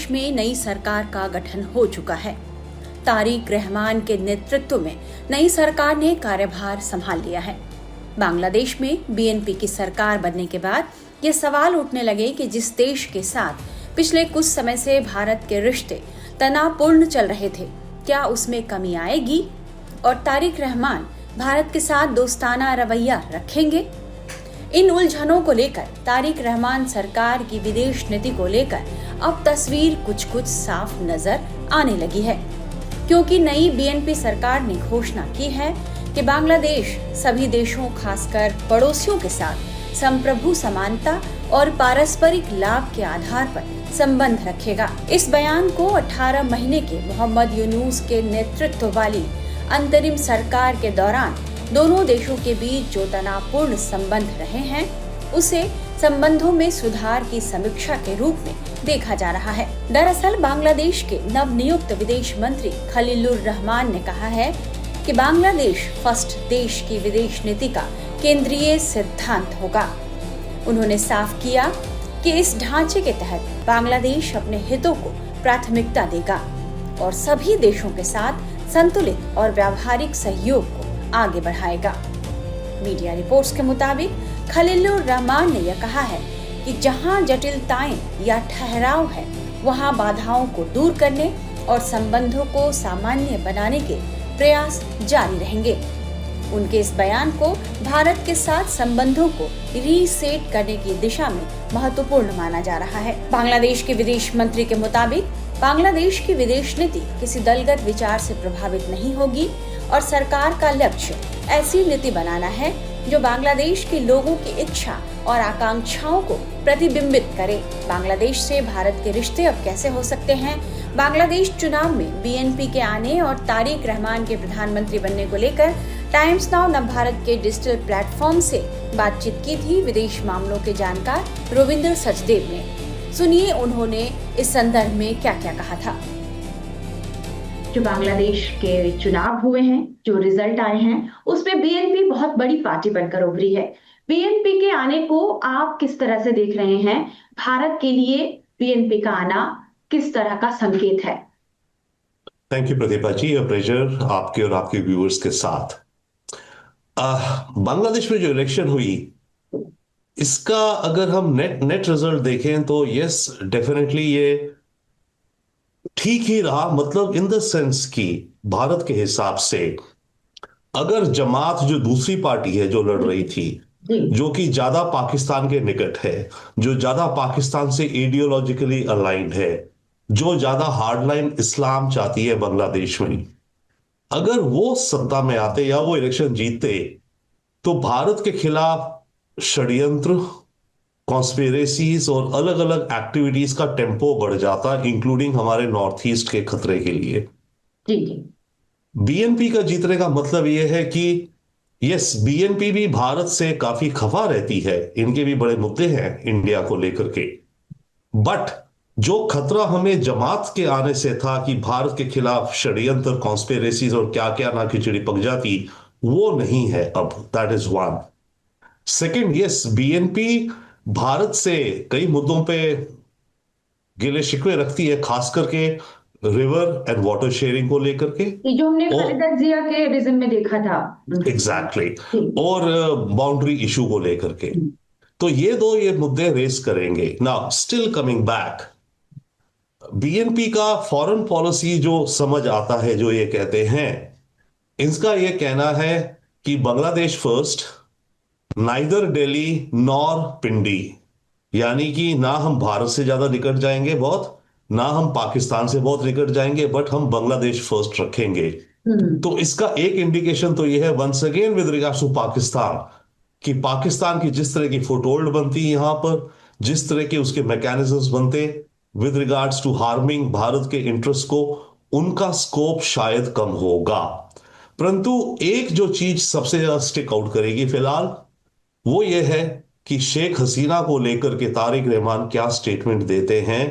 बांग्लादेश में नई सरकार का गठन हो चुका है। तारिक रहमान के नेतृत्व में नई सरकार ने कार्यभार संभाल लिया है। बांग्लादेश में बीएनपी की सरकार बनने के बाद ये सवाल उठने लगे कि जिस देश के साथ पिछले कुछ समय से भारत के रिश्ते तनावपूर्ण चल रहे थे, क्या उसमें कमी आएगी और तारिक रहमान भारत के साथ दोस्ताना रवैया रखेंगे? इन उलझनों को लेकर तारिक रहमान सरकार की विदेश नीति को लेकर अब तस्वीर कुछ कुछ साफ नजर आने लगी है, क्योंकि नई बीएनपी सरकार ने घोषणा की है कि बांग्लादेश सभी देशों, खासकर पड़ोसियों के साथ संप्रभु समानता और पारस्परिक लाभ के आधार पर संबंध रखेगा। इस बयान को 18 महीने के मोहम्मद यूनुस के नेतृत्व वाली अंतरिम सरकार के दौरान दोनों देशों के बीच जो तनावपूर्ण संबंध रहे हैं, उसे संबंधों में सुधार की समीक्षा के रूप में देखा जा रहा है। दरअसल बांग्लादेश के नवनियुक्त विदेश मंत्री खलीलुर रहमान ने कहा है कि बांग्लादेश फर्स्ट देश की विदेश नीति का केंद्रीय सिद्धांत होगा। उन्होंने साफ किया कि इस ढांचे के तहत बांग्लादेश अपने हितों को प्राथमिकता देगा और सभी देशों के साथ संतुलित और व्यावहारिक सहयोग को आगे बढ़ाएगा। मीडिया रिपोर्ट्स के मुताबिक खलीलुर रहमान ने यह कहा है कि जहां जटिलताएं या ठहराव है, वहां बाधाओं को दूर करने और संबंधों को सामान्य बनाने के प्रयास जारी रहेंगे। उनके इस बयान को भारत के साथ संबंधों को रीसेट करने की दिशा में महत्वपूर्ण माना जा रहा है। बांग्लादेश के विदेश मंत्री के मुताबिक बांग्लादेश की विदेश नीति किसी दलगत विचार से प्रभावित नहीं होगी और सरकार का लक्ष्य ऐसी नीति बनाना है जो बांग्लादेश के लोगों की इच्छा और आकांक्षाओं को प्रतिबिंबित करे। बांग्लादेश से भारत के रिश्ते अब कैसे हो सकते हैं? बांग्लादेश चुनाव में बीएनपी के आने और तारिक रहमान के प्रधानमंत्री बनने को लेकर टाइम्स नाउ नवभारत के डिजिटल प्लेटफॉर्म से बातचीत की थी विदेश मामलों के जानकार रविंद्र सचदेव ने। सुनिए उन्होंने इस संदर्भ में क्या क्या कहा था। जो बांग्लादेश के चुनाव हुए हैं, जो रिजल्ट आए हैं, उसमें बीएनपी बहुत बड़ी पार्टी बनकर उभरी है। बीएनपी के आने को आप किस तरह से देख रहे हैं? भारत के लिए बीएनपी का आना किस तरह का संकेत है? Thank you Pratibha ji, pleasure आपके और आपके व्यूअर्स के साथ। बांग्लादेश में जो इलेक्शन हुई, इसका अगर हम नेट रिजल्ट देखें तो यस डेफिनेटली ये ठीक ही रहा। मतलब इन द सेंस कि भारत के हिसाब से अगर जमात जो दूसरी पार्टी है जो लड़ रही थी, जो कि ज्यादा पाकिस्तान के निकट है, जो ज्यादा पाकिस्तान से आइडियोलॉजिकली अलाइंड है, जो ज्यादा हार्डलाइन इस्लाम चाहती है बांग्लादेश में, अगर वो सत्ता में आते या वो इलेक्शन जीतते तो भारत के खिलाफ षड्यंत्र, कॉन्स्पिरेसीज और अलग अलग एक्टिविटीज का टेम्पो बढ़ जाता, इंक्लूडिंग हमारे नॉर्थ ईस्ट के खतरे के लिए। बीएनपी का जीतने का मतलब यह है कि यस, बीएनपी भी भारत से काफी खफा रहती है, इनके भी बड़े मुद्दे हैं इंडिया को लेकर के, बट जो खतरा हमें जमात के आने से था कि भारत के खिलाफ षड्यंत्र, कॉन्स्पिरेसीज और क्या क्या ना खिचड़ी पक जाती, वो नहीं है अब। That is one. Second, yes, BNP Bharat से कई मुद्दों पे गिले शिकवे रखती है, खास करके रिवर एंड वाटर शेयरिंग को लेकर के, जो हमने खालिदा जिया के रिज्म में देखा था। एग्जैक्टली और बाउंड्री इशू को लेकर के। तो ये मुद्दे रेस करेंगे। Now still coming back, BNP का फॉरेन पॉलिसी जो समझ आता है, जो ये कहते हैं, इनका ये कहना है कि Bangladesh first, neither Delhi nor Pindi, यानी कि ना हम भारत से ज्यादा निकट जाएंगे बहुत, ना हम पाकिस्तान से बहुत निकट जाएंगे, बट हम बांग्लादेश फर्स्ट रखेंगे। तो इसका एक इंडिकेशन तो यह है once again with regards to Pakistan, कि पाकिस्तान की जिस तरह की फुटहोल्ड बनती है यहां पर, जिस तरह के उसके मैकेनिज्म्स बनते with regards to harming Bharat के इंटरेस्ट को, उनका स्कोप शायद कम होगा। परंतु एक जो चीज सबसे ज्यादा स्टिक आउट करेगी फिलहाल, वो ये है कि शेख हसीना को लेकर के तारिक रहमान क्या स्टेटमेंट देते हैं,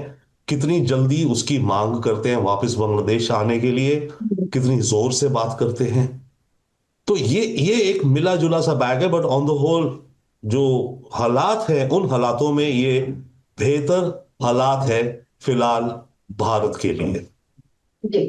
कितनी जल्दी उसकी मांग करते हैं वापस बांग्लादेश आने के लिए, कितनी जोर से बात करते हैं। तो ये एक मिला जुला सा बैग है, बट ऑन द होल जो हालात है, उन हालातों में ये बेहतर हालात है फिलहाल भारत के लिए। जी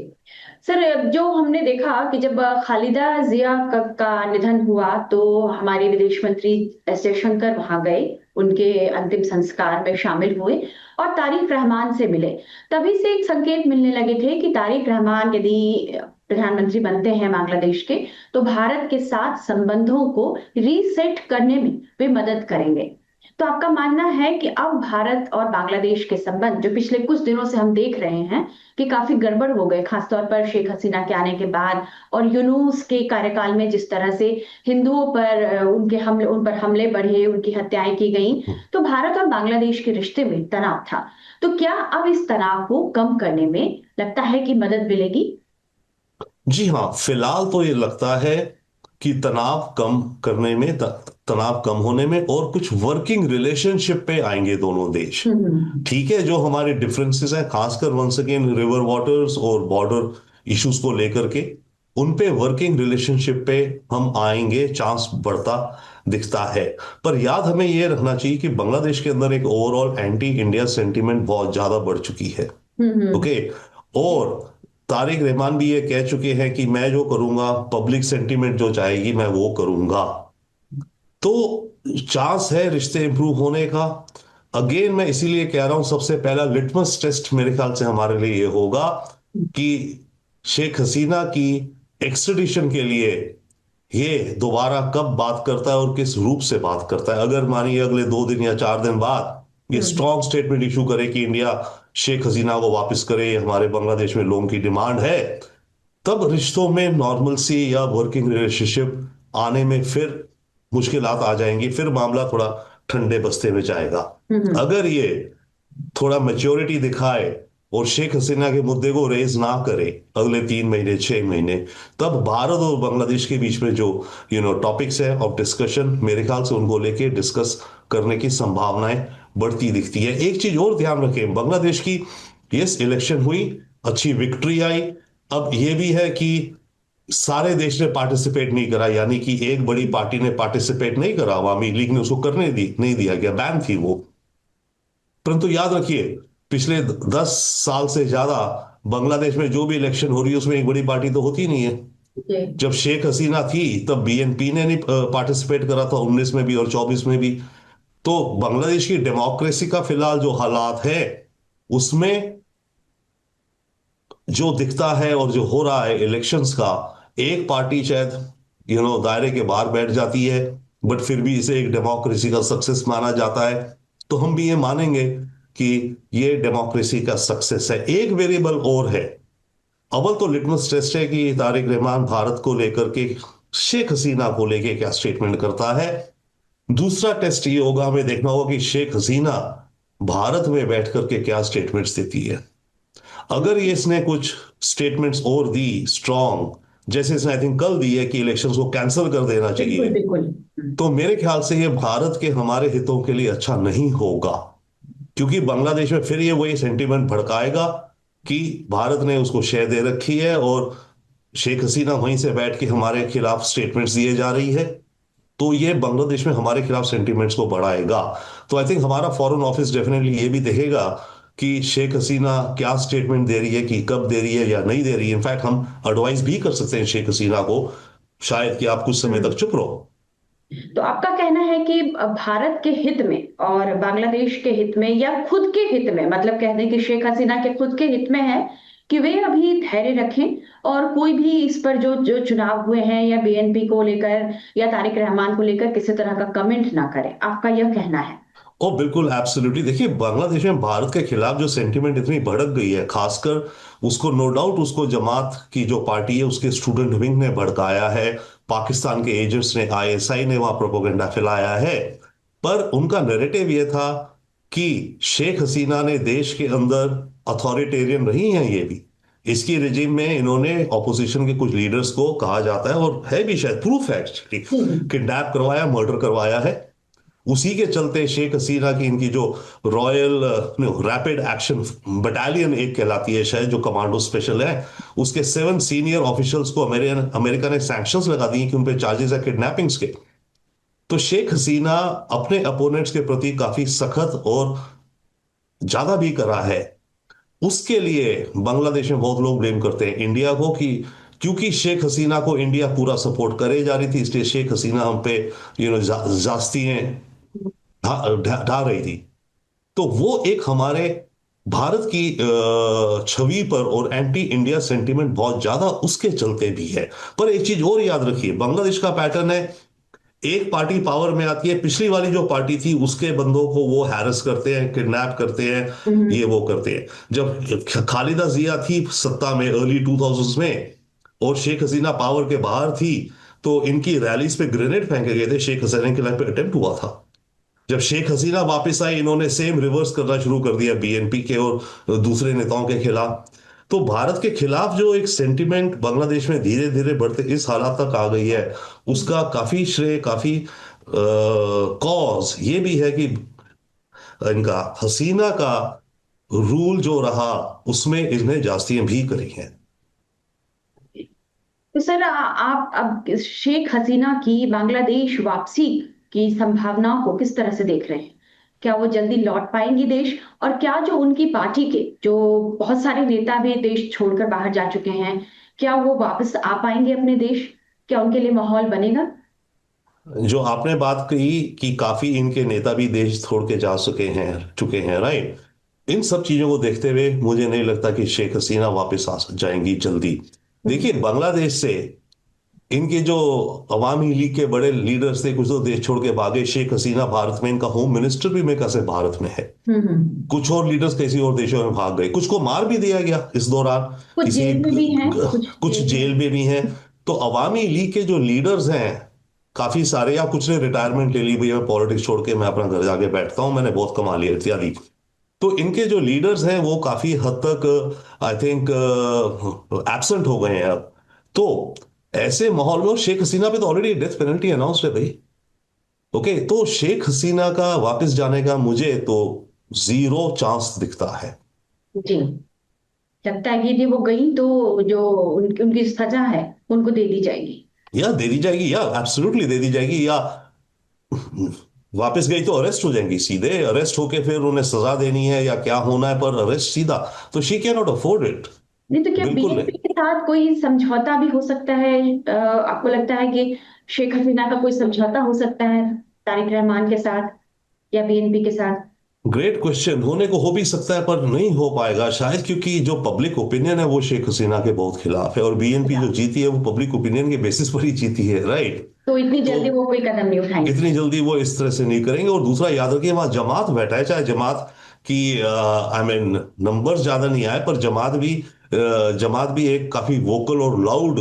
सर, जो हमने देखा कि जब खालिदा जिया का निधन हुआ तो हमारे विदेश मंत्री एस जयशंकर वहां गए, उनके अंतिम संस्कार में शामिल हुए और तारिक रहमान से मिले। तभी से एक संकेत मिलने लगे थे कि तारिक रहमान यदि प्रधानमंत्री बनते हैं बांग्लादेश के, तो भारत के साथ संबंधों को रीसेट करने में वे मदद करेंगे। तो आपका मानना है कि अब भारत और बांग्लादेश के संबंध, जो पिछले कुछ दिनों से हम देख रहे हैं कि काफी गड़बड़ हो गए, खासतौर पर शेख हसीना के आने के बाद और यूनूस के कार्यकाल में जिस तरह से हिंदुओं पर उन पर हमले बढ़े, उनकी हत्याएं की गई, तो भारत और बांग्लादेश के रिश्ते में तनाव था। तो क्या अब इस तनाव को कम करने में लगता है कि मदद मिलेगी? जी हाँ, फिलहाल तो ये लगता है कि तनाव कम करने में, तनाव कम होने में और कुछ वर्किंग रिलेशनशिप पे आएंगे दोनों देश। ठीक है, जो हमारे डिफरेंसेस हैं, खासकर वंस अगेन रिवर वाटर्स और बॉर्डर इश्यूज को लेकर के, उन पे वर्किंग रिलेशनशिप पे हम आएंगे, चांस बढ़ता दिखता है। पर याद हमें ये रखना चाहिए कि बांग्लादेश के अंदर एक ओवरऑल एंटी इंडिया सेंटीमेंट बहुत ज्यादा बढ़ चुकी है। ओके, और तारिक रहमान भी ये कह चुके हैं कि मैं जो करूंगा, पब्लिक सेंटीमेंट जो चाहेगी मैं वो करूंगा। तो चांस है रिश्ते इंप्रूव होने का। अगेन मैं इसीलिए कह रहा हूं, सबसे पहला लिटमस टेस्ट मेरे ख्याल से हमारे लिए ये होगा कि शेख हसीना की एक्सट्रेडिशन के लिए ये दोबारा कब बात करता है और किस रूप से बात करता है। अगर मानिए अगले 2 दिन या 4 दिन बाद ये स्ट्रॉन्ग स्टेटमेंट इशू करे कि इंडिया शेख हसीना को वापस करे, हमारे बांग्लादेश में लोगों की डिमांड है, तब रिश्तों में नॉर्मलसी या वर्किंग रिलेशनशिप आने में फिर मुश्किलात आ जाएंगी, फिर मामला थोड़ा ठंडे बस्ते में जाएगा। अगर ये थोड़ा मैच्योरिटी दिखाए और शेख हसीना के मुद्दे को रेज ना करे अगले 3 महीने 6 महीने, तब भारत और बांग्लादेश के बीच में जो टॉपिक्स है ऑफ डिस्कशन, मेरे ख्याल से उनको लेके डिस्कस करने की संभावनाएं बढ़ती दिखती है। एक चीज और ध्यान रखें, बांग्लादेश की यस इलेक्शन हुई, अच्छी विक्ट्री आई। अब ये भी है कि सारे देश ने पार्टिसिपेट नहीं करा, यानी कि एक बड़ी पार्टी ने पार्टिसिपेट नहीं करा, अवामी लीग ने उसको करने नहीं दिया गया, बैन थी वो। परंतु याद रखिए, पिछले 10 साल से ज्यादा बांग्लादेश में जो भी इलेक्शन हो रही है उसमें एक बड़ी पार्टी तो होती नहीं है। जब शेख हसीना थी तब बीएनपी ने नहीं पार्टिसिपेट करा था, 19 में भी और 24 में भी। तो बांग्लादेश की डेमोक्रेसी का फिलहाल जो हालात है उसमें जो दिखता है और जो हो रहा है इलेक्शंस का, एक पार्टी शायद दायरे के बाहर बैठ जाती है, बट फिर भी इसे एक डेमोक्रेसी का सक्सेस माना जाता है। तो हम भी ये मानेंगे कि ये डेमोक्रेसी का सक्सेस है। एक वेरिएबल और है, अव्वल तो लिटमस टेस्ट है कि तारिक रहमान भारत को लेकर के, शेख हसीना को लेकर क्या स्टेटमेंट करता है। दूसरा टेस्ट ये होगा, हमें देखना होगा कि शेख हसीना भारत में बैठ करके क्या स्टेटमेंट्स देती है। अगर ये इसने कुछ स्टेटमेंट्स और दी स्ट्रॉन्ग, जैसे इसने आई थिंक कल दी है कि इलेक्शंस को कैंसिल कर देना चाहिए, तो मेरे ख्याल से ये भारत के हमारे हितों के लिए अच्छा नहीं होगा, क्योंकि बांग्लादेश में फिर ये वही सेंटीमेंट भड़काएगा कि भारत ने उसको शह दे रखी है और शेख हसीना वहीं से बैठ के हमारे खिलाफ स्टेटमेंट्स दिए जा रही है। तो ये बांग्लादेश में हमारे खिलाफ सेंटीमेंट्स को बढ़ाएगा। तो आई थिंक हमारा फॉरेन ऑफिस डेफिनेटली ये भी देखेगा कि शेख हसीना क्या स्टेटमेंट दे रही है, कि कब दे रही है या नहीं दे रही है। इनफैक्ट हम एडवाइस भी कर सकते हैं शेख हसीना को, शायद कि आप कुछ समय तक चुप रहो। तो आपका कहना है कि भारत के हित में और बांग्लादेश के हित में या खुद के हित में, मतलब कह दें कि शेख हसीना के खुद के हित में है कि वे अभी धैर्य रखें और कोई भी इस पर जो जो चुनाव हुए हैं या बीएनपी को लेकर या तारिक रहमान को लेकर किसी तरह का कमेंट ना करें, आपका यह कहना है? ओ बिल्कुल, एब्सोल्युटली। देखिए, बांग्लादेश में भारत के खिलाफ जो सेंटीमेंट इतनी भड़क गई है, खासकर उसको नो डाउट उसको जमात की जो पार्टी है उसके स्टूडेंट विंग ने भड़काया है, पाकिस्तान के एजेंट्स ने, आईएसआई ने वहां प्रोपेगेंडा फैलाया है। पर उनका नैरेटिव ये था कि शेख हसीना ने देश के अंदर अथॉरिटेरियन रही हैं, ये भी इसकी रिजीम में इन्होंने ऑपोजिशन के कुछ लीडर्स को, कहा जाता है और है भी शायद प्रूफ है एक्चुअली, किडनैप करवाया, मर्डर करवाया है। उसी के चलते शेख हसीना की इनकी जो रॉयल रैपिड एक्शन बटालियन एक कहलाती है शायद, जो कमांडो स्पेशल है, उसके 7 सीनियर ऑफिशियल्स को अमेरिका ने सैंक्शंस लगा दी कि उन पे चार्जेस है किडनैपिंग्स के। तो शेख हसीना अपने अपोनेंट्स के प्रति काफी सख्त और ज्यादा भी करा है। उसके लिए बांग्लादेश में बहुत लोग ब्लेम करते हैं इंडिया को कि क्योंकि शेख हसीना को इंडिया पूरा सपोर्ट करे जा रही थी, इसलिए शेख हसीना हम पे जास्तियां ढा रही थी। तो वो एक हमारे भारत की छवि पर और एंटी इंडिया सेंटीमेंट बहुत ज्यादा उसके चलते भी है। पर एक चीज और याद रखिए, बांग्लादेश का पैटर्न है, एक पार्टी पावर में आती है, पिछली वाली जो पार्टी थी उसके बंदों को वो हैरेस करते हैं, किडनैप करते हैं, ये वो करते हैं। जब खालिदा जिया थी सत्ता में अर्ली 2000s में और शेख हसीना पावर के बाहर थी, तो इनकी रैलीज पे ग्रेनेड फेंके गए थे, शेख हसीना के लाइफ पे अटेम्प्ट हुआ था। जब शेख हसीना वापस आई, इन्होंने सेम रिवर्स करना शुरू कर दिया बीएनपी के और दूसरे नेताओं के खिलाफ। तो भारत के खिलाफ जो एक सेंटिमेंट बांग्लादेश में धीरे धीरे बढ़ते इस हालात तक आ गई है, उसका काफी श्रेय, काफी कॉज ये भी है कि इनका हसीना का रूल जो रहा उसमें इन्हें जास्तियां भी करी हैं। तो सर आप अब शेख हसीना की बांग्लादेश वापसी की संभावनाओं को किस तरह से देख रहे हैं? क्या वो जल्दी लौट पाएंगी देश, और क्या जो उनकी पार्टी के जो बहुत सारे नेता भी देश छोड़कर बाहर जा चुके हैं, क्या वो वापस आ पाएंगे अपने देश? क्या उनके लिए माहौल बनेगा? जो आपने बात कही कि काफी इनके नेता भी देश छोड़ के जा चुके हैं, राइट। इन सब चीजों को देखते हुए मुझे नहीं लगता कि शेख हसीना वापस आ जाएंगी जल्दी। देखिए, बांग्लादेश से इनके जो अवामी लीग के बड़े लीडर्स थे, कुछ तो देश छोड़ के भागे। शेख हसीना भारत में, इनका होम मिनिस्टर भी मैं कैसे भारत में है। कुछ और लीडर्स किसी और देशों में भाग गए, कुछ को मार भी दिया गया इस दौरान, कुछ किसी जेल में भी हैं, कुछ जेल में भी हैं। तो अवामी लीग के जो लीडर्स हैं काफी सारे, या कुछ ने रिटायरमेंट ले ली, भैया मैं पॉलिटिक्स छोड़ के मैं अपना घर जाके बैठता हूं, मैंने बहुत कमा लिया इत्यादि। तो इनके जो लीडर्स हैं वो काफी हद तक आई थिंक एब्सेंट हो गए हैं अब। तो ऐसे माहौल में, और शेख हसीना पे तो ऑलरेडी डेथ पेनल्टी अनाउंस्ड है भाई। ओके, तो शेख हसीना का वापस जाने का मुझे तो जीरो चांस दिखता है। जी, लगता है कि यदि वो गई तो जो उनकी सजा है उनको दे दी जाएगी। या दे दी जाएगी, या एब्सोल्युटली दे दी जाएगी, या वापस गई तो अरेस्ट हो जाएंगी, सीधे अरेस्ट होके फिर उन्हें सजा देनी है या क्या होना है, पर अरेस्ट सीधा। तो she can not afford it. नहीं तो क्या बिल्कुल नहीं। बीएनपी के साथ कोई समझौता भी हो सकता है? आपको लगता है कि शेख हसीना का कोई समझौता हो सकता है तारिक रहमान के साथ या बीएनपी के साथ? Great question. होने को हो भी सकता है पर नहीं हो पाएगा शायद, क्योंकि जो पब्लिक ओपिनियन है वो शेख हसीना के बहुत खिलाफ है, और बीएनपी जो जीती है वो पब्लिक ओपिनियन के बेसिस पर ही जीती है, राइट। तो इतनी तो जल्दी वो कोई कदम नहीं उठाएंगे? इतनी जल्दी वो इस तरह से नहीं करेंगे। और दूसरा याद रखिए, वहां जमात बैठा है, चाहे जमात की आई मीन नंबर ज्यादा नहीं आए, पर जमात भी एक काफी वोकल और लाउड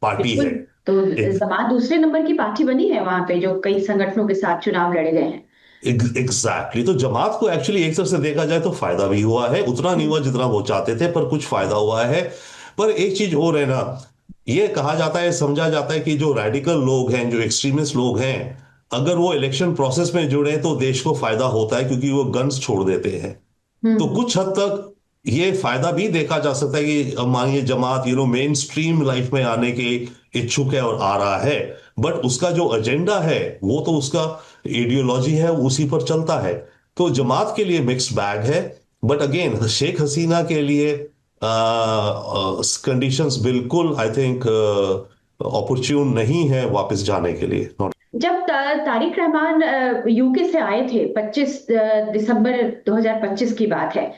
पार्टी बिल्कुल। है। तो एक जमात दूसरे नंबर की पार्टी बनी है वहां पे, जो कई संगठनों के साथ चुनाव लड़े गए हैं। एग्जैक्टली। तो जमात को एक्चुअली एक तरह से देखा जाए तो फायदा भी हुआ है, उतना नहीं हुआ जितना वो चाहते थे, पर कुछ फायदा हुआ है। पर एक चीज और है ना, ये कहा जाता है, समझा जाता है कि जो रेडिकल लोग हैं, जो एक्सट्रीमिस्ट लोग हैं, अगर वो इलेक्शन प्रोसेस में जुड़े तो देश को फायदा होता है, क्योंकि वो गन्स छोड़ देते हैं। तो हम्म। कुछ हद तक ये फायदा भी देखा जा सकता है कि अब मानिए जमात मेन स्ट्रीम लाइफ में आने के इच्छुक है और आ रहा है, बट उसका जो एजेंडा है वो तो उसका आइडियोलॉजी है, उसी पर चलता है। तो जमात के लिए मिक्स्ड बैग है। बट अगेन शेख हसीना के लिए कंडीशंस बिल्कुल आई थिंक अपॉर्चुन नहीं है वापस जाने के लिए। जब तारिक रहमान यूके से आए थे, 25 दिसंबर 2025 की बात है,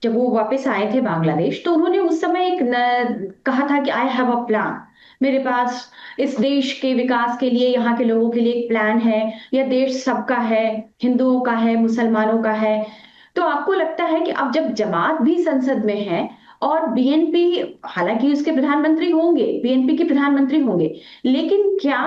जब वो वापस आए थे बांग्लादेश, तो उन्होंने उस समय कहा था कि आई हैव अ प्लान, मेरे पास इस देश के विकास के लिए, यहाँ के लोगों के लिए एक प्लान है। यह देश सबका है, हिंदुओं का है, मुसलमानों का है। तो आपको लगता है कि अब जब जमात भी संसद में है और बीएनपी, हालांकि उसके प्रधानमंत्री होंगे, बीएनपी के प्रधानमंत्री होंगे, लेकिन क्या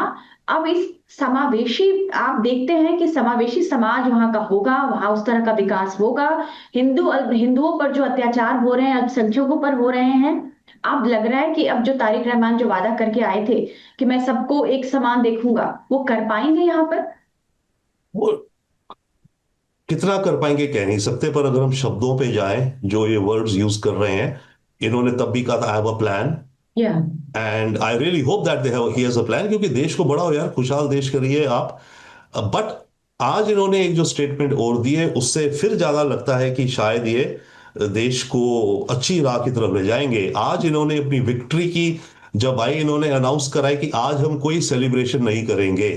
अब इस समावेशी, आप देखते हैं कि समावेशी समाज वहां का होगा, वहां उस तरह का विकास होगा? हिंदुओं पर जो अत्याचार हो रहे हैं, अल्पसंख्यकों पर हो रहे हैं, अब लग रहा है कि अब जो तारिक रहमान जो वादा करके आए थे कि मैं सबको एक समान देखूंगा, वो कर पाएंगे यहाँ पर? वो कितना कर पाएंगे कह नहीं सकते, पर अगर हम शब्दों पे जाएं, जो ये वर्ड्स यूज कर रहे हैं, इन्होंने तब भी कहा था आई हैव अ प्लान, या and I really hope that he has a plan, क्योंकि देश को बढ़ाओ यार, खुशहाल देश करिए आप। बट आज इन्होंने एक जो स्टेटमेंट और दी है, उससे फिर ज्यादा लगता है कि शायद ये देश को अच्छी राह की तरफ ले जाएंगे। आज इन्होंने अपनी विक्ट्री की जब आई, इन्होंने अनाउंस कराई कि आज हम कोई सेलिब्रेशन नहीं करेंगे,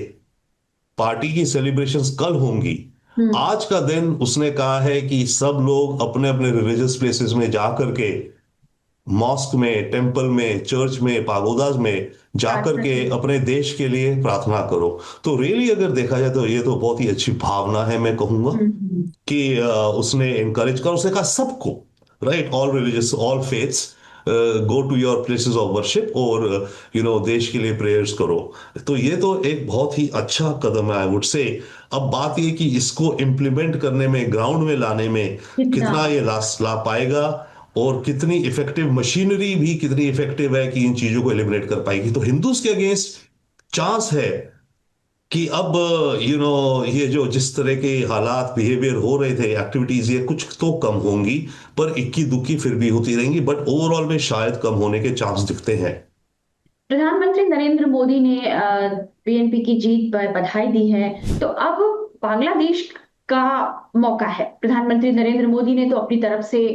पार्टी की सेलिब्रेशंस कल होंगी। हम्म। आज का दिन उसने कहा है कि सब लोग अपने अपने रिलीजियस प्लेसेस में जा करके, मॉस्क में, टेंपल में, चर्च में, पागोदाज में जाकर प्रार्थना के करें। अपने देश के लिए प्रार्थना करो। तो रियली अगर देखा जाए तो ये तो बहुत ही अच्छी भावना है, मैं कहूंगा हम्म। कि उसने इनकरेज कर, उसने कहा सबको, right, all religious, all faiths, go to your places of worship और देश के लिए प्रेयर्स करो। तो ये तो एक बहुत ही अच्छा कदम है, आई वुड से। अब बात ये कि इसको इम्प्लीमेंट करने में, ग्राउंड में लाने में कितना। कितना ये ला पाएगा, और कितनी इफेक्टिव मशीनरी भी कितनी इफेक्टिव है कि इन चीजों को एलिमिनेट कर पाएगी। तो हिंदूज के अगेंस्ट चांस है कि अब ये जो जिस तरह के हालात, बिहेवियर हो रहे थे, एक्टिविटीज, ये कुछ तो कम होंगी, पर इक्की दुक्की फिर भी होती रहेंगी, बट ओवरऑल में शायद कम होने के चांस दिखते हैं। प्रधानमंत्री नरेंद्र मोदी ने बीएनपी की जीत पर बधाई दी है, तो अब बांग्लादेश का मौका है। प्रधानमंत्री नरेंद्र मोदी ने तो अपनी तरफ से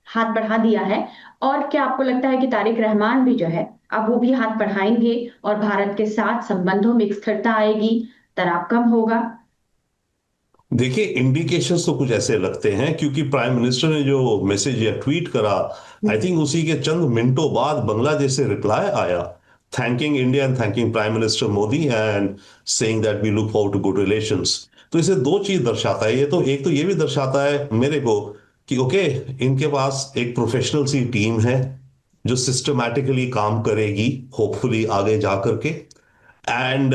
हाथ बढ़ा दिया है, और क्या आपको लगता है कि तारिक रहमान भी जो है अब वो भी हाथ बढ़ाएंगे और भारत के साथ संबंधों में एक स्थिरता आएगी, तनाव कम होगा? देखिए, इंडिकेशंस तो कुछ ऐसे लगते हैं, क्योंकि प्राइम मिनिस्टर ने जो मैसेज या ट्वीट करा, आई थिंक उसी के चंद मिनटों बाद बांग्लादेश से रिप्लाई आया, thanking India and thanking prime minister Modi and saying that we look forward to good relations. तो इसे दो चीज दर्शाता है। ये तो एक तो ये भी दर्शाता है मेरे को कि ओके, इनके पास एक प्रोफेशनल सी टीम है जो सिस्टमैटिकली काम करेगी, होपफुली आगे जा करके, एंड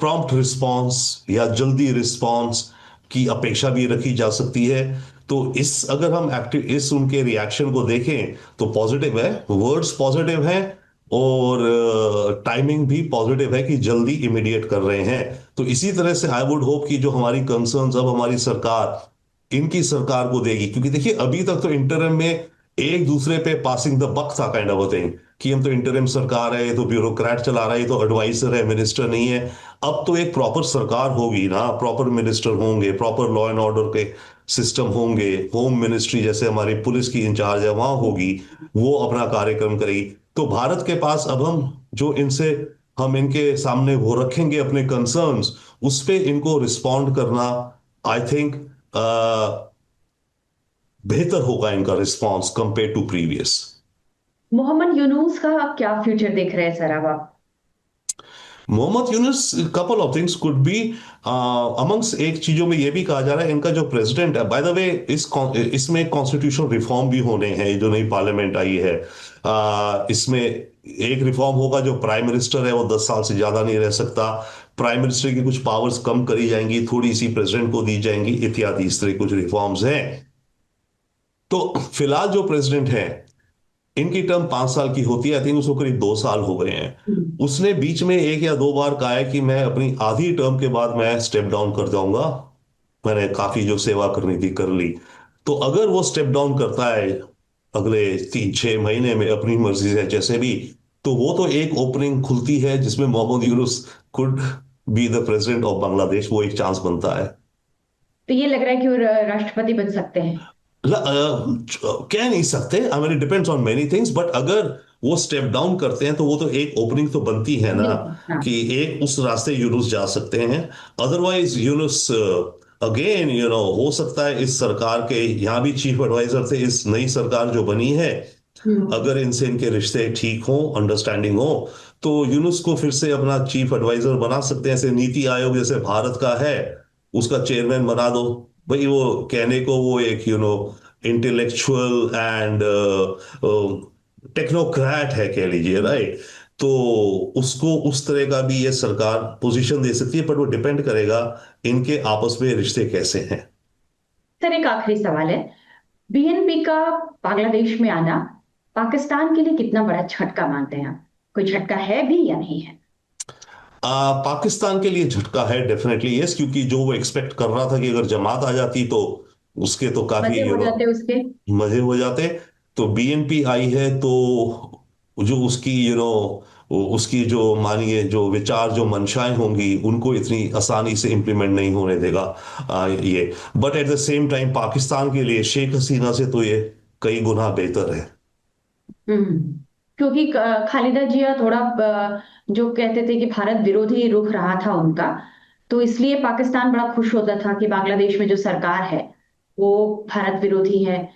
प्रॉम्प्ट रिस्पॉन्स या जल्दी रिस्पॉन्स की अपेक्षा भी रखी जा सकती है। तो इस अगर हम एक्टिव इस उनके रिएक्शन को देखें तो पॉजिटिव है, वर्ड्स पॉजिटिव हैं, और टाइमिंग भी पॉजिटिव है कि जल्दी इमीडिएट कर रहे हैं। तो इसी तरह से आई वुड होप कि जो हमारी कंसर्न्स अब हमारी सरकार इनकी सरकार को देगी, क्योंकि देखिए अभी तक तो इंटरिम में एक दूसरे पे पासिंग द बक था, काइंड ऑफ थिंग, कि हम तो इंटरिम सरकार है, ये तो ब्यूरोक्रेट चला रहा है, ये तो एडवाइजर है, मिनिस्टर नहीं है। अब तो एक प्रॉपर सरकार होगी ना, प्रॉपर मिनिस्टर होंगे, प्रॉपर लॉ एंड ऑर्डर के सिस्टम होंगे, होम मिनिस्ट्री जैसे हमारी पुलिस की इंचार्ज है वहां होगी, वो अपना कार्यक्रम करेगी। तो भारत के पास अब हम इनके सामने वो रखेंगे अपने कंसर्न्स, उस पे इनको रिस्पॉन्ड करना, आई थिंक बेहतर होगा इनका response compare to previous. Mohammad Yunus का क्या फ्यूचर देख रहे हैं सर अब आप? Mohammad Yunus, couple of things could be amongst, एक चीजों में ये भी कहा जा रहा है इनका जो प्रेसिडेंट है, बाय द वे इसमें कॉन्स्टिट्यूशनल रिफॉर्म भी होने हैं, जो नई पार्लियामेंट आई है, इसमें एक रिफॉर्म होगा, जो प्राइम मिनिस्टर है वो 10 साल से ज्यादा नहीं रह सकता, प्राइम मिनिस्टर की कुछ पावर्स कम करी जाएंगी, थोड़ी सी प्रेसिडेंट को दी जाएंगी, इत्यादि इस तरह कुछ रिफॉर्म्स हैं। तो फिलहाल जो प्रेसिडेंट है, इनकी टर्म 5 साल की होती है, आई थिंक उसको करीब 2 साल हो गए हैं। उसने बीच में एक या दो बार कहा है कि मैं अपनी आधी टर्म के बाद मैं स्टेप डाउन कर जाऊंगा, मैंने काफी जो सेवा करनी थी कर ली। तो अगर वो स्टेप डाउन करता है अगले 3-6 महीने में अपनी मर्जी से जैसे भी, तो वो तो एक ओपनिंग खुलती है जिसमें Mohammad Yunus could be the president of Bangladesh, वो एक चांस बनता है। तो ये लग रहा है कि वो राष्ट्रपति बन सकते हैं? कह नहीं सकते, I mean it depends on many things, but अगर वो स्टेप डाउन करते हैं तो वो तो एक ओपनिंग तो बनती है ना, बिल्कुल, हाँ। कि एक उस रास्ते यूनुस जा सकते हैं। अदरवाइज यूनुस अगेन हो सकता है इस सरकार के यहाँ भी चीफ एडवाइजर थे, इस नई सरकार जो बनी है, हम्म। अगर इनसे इनके रिश्ते ठीक हो, अंडरस्टैंडिंग हो, तो यूनुस को फिर से अपना चीफ एडवाइजर बना सकते हैं। ऐसे नीति आयोग जैसे भारत का है, उसका चेयरमैन बना दो भाई। वो कहने को वो एक इंटेलेक्चुअल एंड टेक्नोक्रेट है, कह लीजिए, राइट। तो उसको उस तरह का भी ये सरकार पोजीशन दे सकती है, पर वो डिपेंड करेगा इनके आपस में रिश्ते कैसे हैं। सर एक आखिरी सवाल है, बीएनपी का बांग्लादेश में आना पाकिस्तान के लिए कितना बड़ा झटका मानते हैं आप? कोई झटका है भी या नहीं है? पाकिस्तान के लिए झटका है डेफिनेटली, यस, क्योंकि जो वो एक्सपेक्ट कर रहा था कि अगर जमात आ जाती तो उसके तो काफी मजे हो जाते उसके। मजे हो जाते। तो बीएनपी आई है तो जो उसकी उसकी जो मानिए जो विचार जो मंशाएं होंगी उनको इतनी आसानी से इम्प्लीमेंट नहीं होने देगा ये। But at the same time Pakistan के लिए शेख हसीना से तो ये कई गुना बेहतर है। क्योंकि खालिदा जिया थोड़ा जो कहते थे कि भारत विरोधी रुख रहा था उनका, तो इसलिए पाकिस्तान बड़ा खुश होता था कि बांग्लादेश में जो सरकार है वो भारत विरोधी है।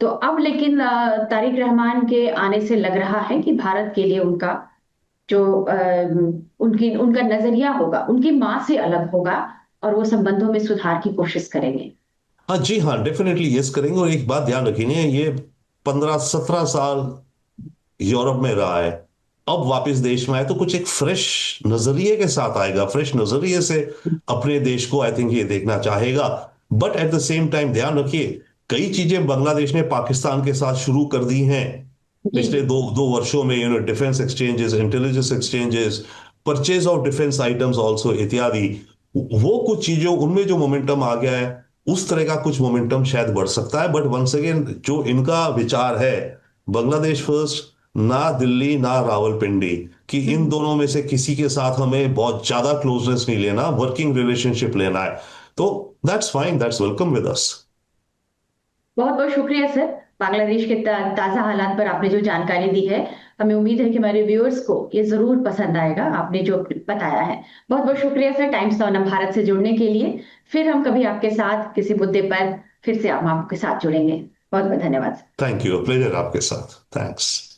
तो अब लेकिन तारिक रहमान के आने से लग रहा है कि भारत के लिए उनका जो उनकी उनका नजरिया होगा उनकी माँ से अलग होगा, और वो संबंधों में सुधार की कोशिश करेंगे। हाँ जी हाँ, डेफिनेटली यस करेंगे। और एक बात ध्यान रखिए, ये 15-17 साल यूरोप में रहा है, अब वापस देश में आए तो कुछ एक फ्रेश नजरिए के साथ आएगा, फ्रेश नजरिए से अपने देश को आई थिंक ये देखना चाहेगा। But at the same time ध्यान रखिए, कई चीजें बांग्लादेश ने पाकिस्तान के साथ शुरू कर दी हैं जी। पिछले दो वर्षों में, defence exchanges, intelligence exchanges, purchase of defence items also इत्यादि। वो कुछ चीजों उनमें जो मोमेंटम आ गया है, उस तरह का कुछ मोमेंटम शायद बढ़ सकता है। बट वंस अगेन जो इनका विचार है, बांग्लादेश फर्स्ट, ना दिल्ली ना रावलपिंडी, कि इन दोनों में से किसी के साथ हमें बहुत ज्यादा क्लोजनेस नहीं लेना, वर्किंग रिलेशनशिप लेना है। तो that's fine, that's welcome with us. बहुत बहुत शुक्रिया सर, बांग्लादेश के ताज़ा हालात पर आपने जो जानकारी दी है। हमें उम्मीद है कि हमारे व्यूअर्स को ये जरूर पसंद आएगा, आपने जो बताया है। बहुत बहुत शुक्रिया सर, टाइम्स ऑफ भारत से जुड़ने के लिए। फिर हम कभी आपके साथ किसी मुद्दे पर फिर से हम आपके साथ जुड़ेंगे। बहुत बहुत धन्यवाद। थैंक यू, प्लेजर आपके साथ, थैंक्स।